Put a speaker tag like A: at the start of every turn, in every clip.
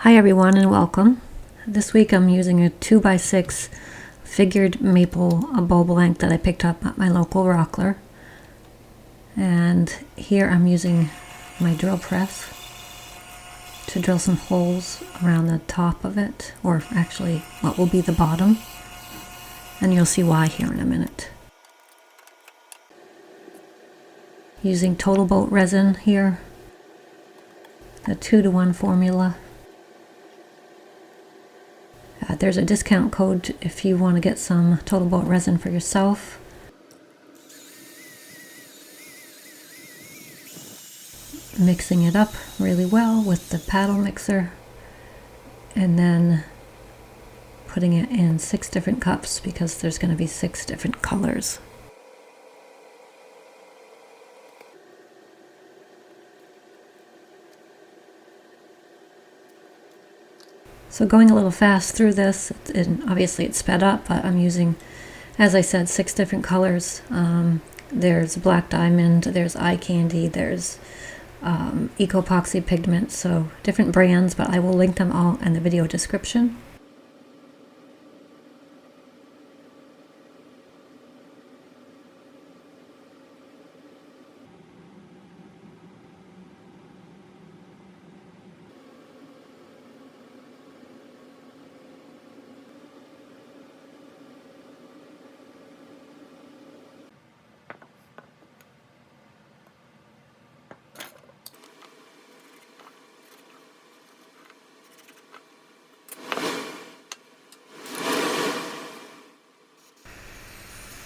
A: Hi everyone and welcome. This week I'm using a 2x6 figured maple bulb length that I picked up at my local rockler. And here I'm using my drill press to drill some holes around the top of it, or actually what will be the bottom. And you'll see why here in a minute. Using Total Boat resin here, a 2-to-1 formula. There's a discount code if you want to get some Total Boat resin for yourself. Mixing it up really well with the paddle mixer, and then putting it in 6 different cups because there's going to be 6 different colors. So going a little fast through this, and obviously it's sped up, but I'm using, as I said, 6 different colors. There's black diamond, there's eye candy, there's eco-epoxy pigment, so different brands, but I will link them all in the video description.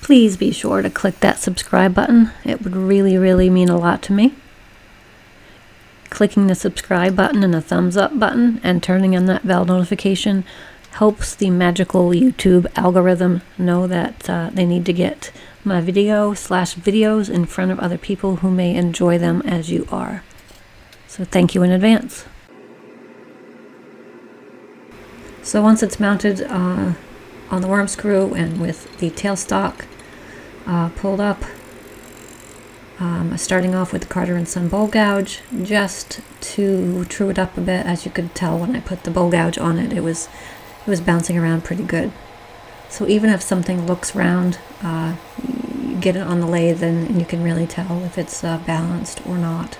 A: Please be sure to click that subscribe button. It would really mean a lot to me. Clicking the subscribe button and the thumbs up button and turning on that bell notification helps the magical YouTube algorithm know that they need to get my videos in front of other people who may enjoy them as you are. So thank you in advance. So once it's mounted on the worm screw and with the tailstock pulled up, starting off with the Carter & Son bowl gouge just to true it up a bit. As you could tell when I put the bowl gouge on it, it was bouncing around pretty good. So even if something looks round, you get it on the lathe and you can really tell if it's balanced or not.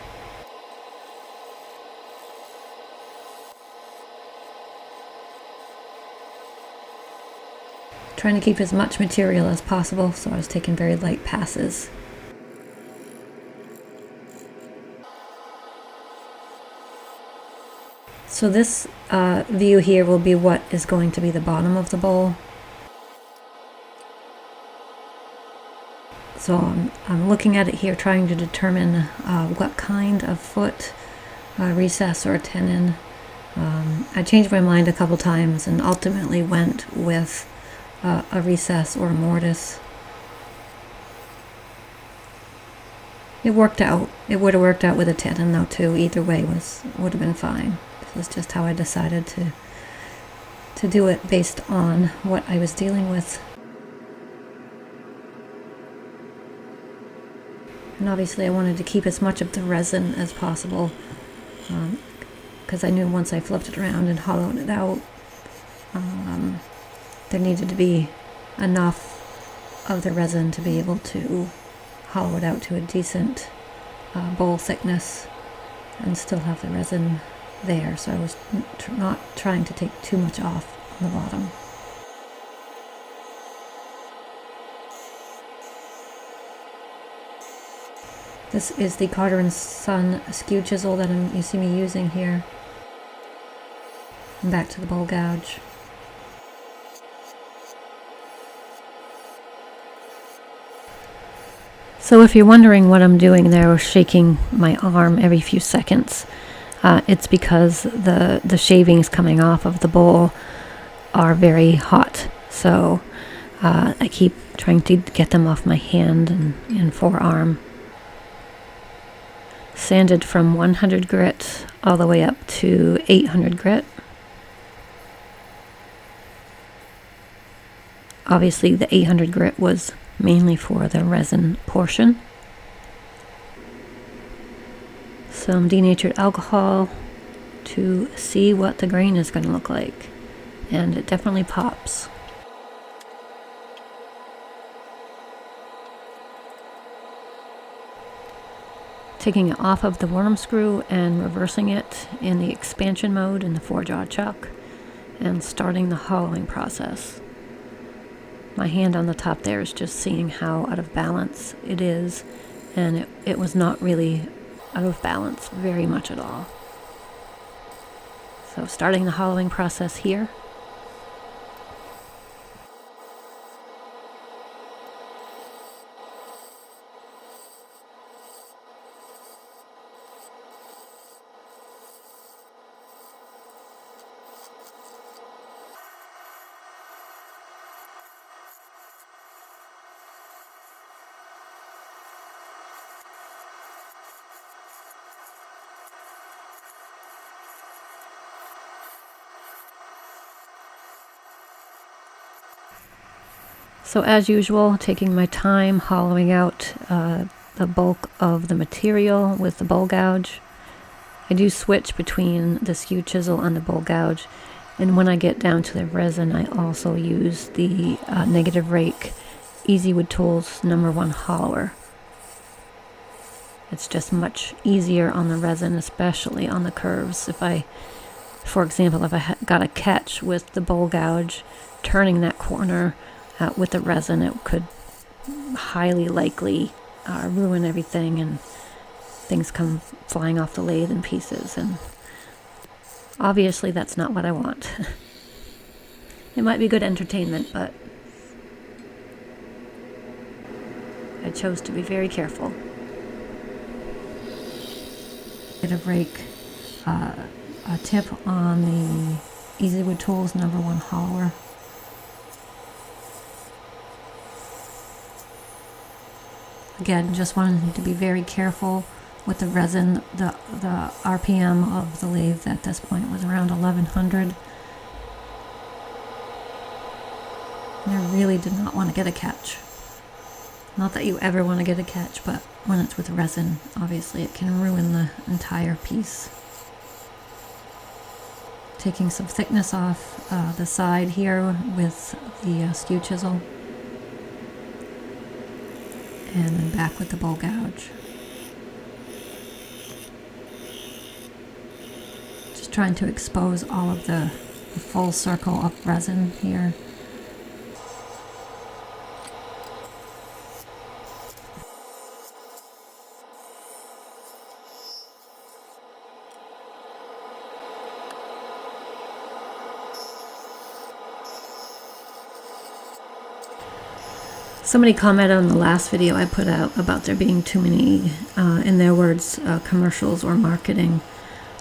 A: Trying to keep as much material as possible, so I was taking very light passes. So this view here will be what is going to be the bottom of the bowl. So I'm looking at it here, trying to determine what kind of foot, recess or tenon. I changed my mind a couple times and ultimately went with a recess or a mortise. It worked out. It would have worked out with a tenon though too. Either way would have been fine. This is just how I decided to do it based on what I was dealing with. And obviously I wanted to keep as much of the resin as possible, because I knew once I flipped it around and hollowed it out, there needed to be enough of the resin to be able to hollow it out to a decent bowl thickness and still have the resin there. So I was not trying to take too much off on the bottom. This is the Carter & Son skew chisel that you see me using here. And back to the bowl gouge. So if you're wondering what I'm doing there, or shaking my arm every few seconds, it's because the shavings coming off of the bowl are very hot. So I keep trying to get them off my hand and forearm. Sanded from 100 grit all the way up to 800 grit. Obviously the 800 grit was mainly for the resin portion. Some denatured alcohol to see what the grain is going to look like, and it definitely pops. Taking it off of the worm screw and reversing it in the expansion mode in the 4-jaw chuck, and starting the hollowing process. My hand on the top there is just seeing how out of balance it is, and it was not really out of balance very much at all. So starting the hollowing process here. So as usual, taking my time hollowing out the bulk of the material with the bowl gouge. I do switch between the skew chisel and the bowl gouge, and when I get down to the resin, I also use the negative rake Easy Wood Tools number 1 hollower. It's just much easier on the resin, especially on the curves. For example, if I got a catch with the bowl gouge, turning that corner with the resin, it could highly likely ruin everything, and things come flying off the lathe in pieces, and obviously that's not what I want. It might be good entertainment, but I chose to be very careful. Bit of rake, a tip on the Easy Wood Tools number 1 hollower. Again, just wanted to be very careful with the resin. The RPM of the lathe at this point was around 1100. And I really did not want to get a catch. Not that you ever want to get a catch, but when it's with resin, obviously it can ruin the entire piece. Taking some thickness off the side here with the skew chisel. And then back with the bowl gouge. Just trying to expose all of the full circle of resin here. Somebody commented on the last video I put out about there being too many, in their words, commercials or marketing.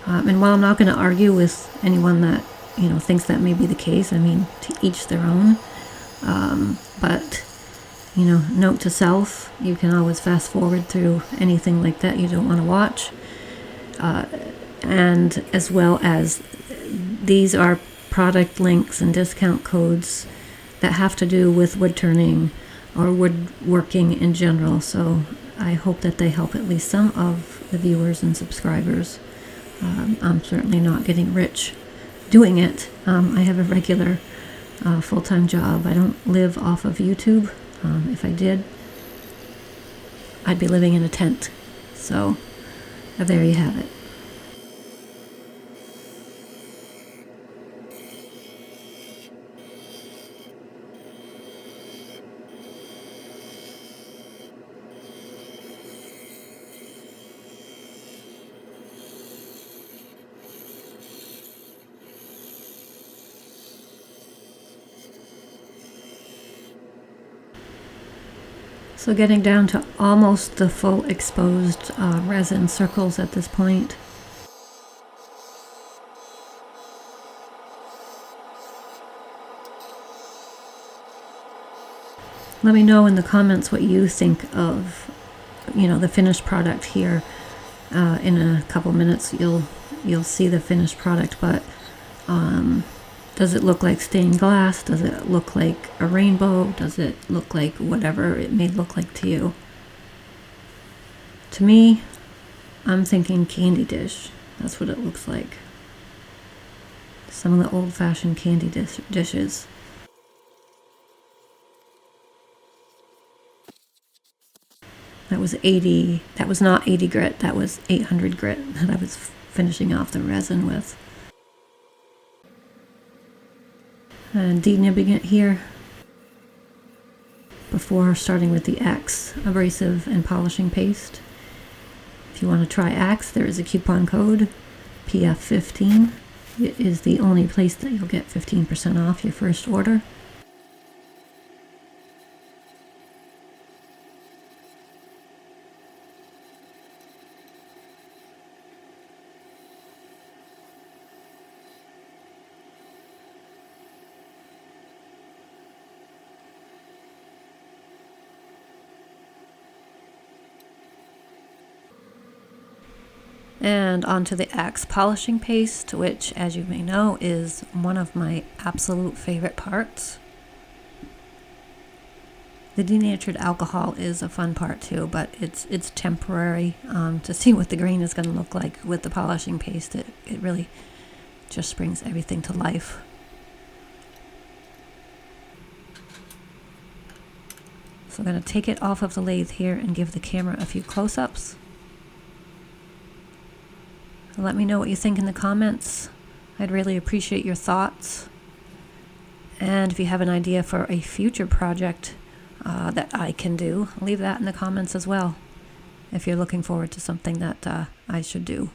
A: And while I'm not going to argue with anyone that, thinks that may be the case, I mean, to each their own. But, note to self, you can always fast forward through anything like that you don't want to watch. And as well as these are product links and discount codes that have to do with wood turning or woodworking in general, so I hope that they help at least some of the viewers and subscribers. I'm certainly not getting rich doing it. I have a regular full-time job. I don't live off of YouTube. If I did, I'd be living in a tent. So there you have it. So getting down to almost the full exposed resin circles at this point. Let me know in the comments what you think of, the finished product here. In a couple minutes you'll see the finished product, but does it look like stained glass? Does it look like a rainbow? Does it look like whatever it may look like to you? To me, I'm thinking candy dish. That's what it looks like. Some of the old-fashioned candy dishes. That was 80, that was not 80 grit, that was 800 grit that I was finishing off the resin with. And denibbing it here before starting with the Axe abrasive and polishing paste. If you want to try Axe, there is a coupon code, PF15. It is the only place that you'll get 15% off your first order. And onto the Axe polishing paste, which, as you may know, is one of my absolute favorite parts. The denatured alcohol is a fun part too, but it's temporary. To see what the grain is going to look like with the polishing paste, it really just brings everything to life. So I'm going to take it off of the lathe here and give the camera a few close-ups. Let me know what you think in the comments. I'd really appreciate your thoughts. And if you have an idea for a future project that I can do, leave that in the comments as well, if you're looking forward to something that I should do.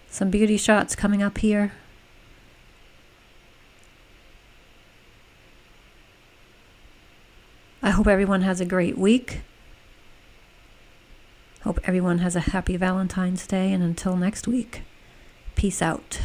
A: Some beauty shots coming up here. I hope everyone has a great week. Hope everyone has a happy Valentine's Day, and until next week, peace out.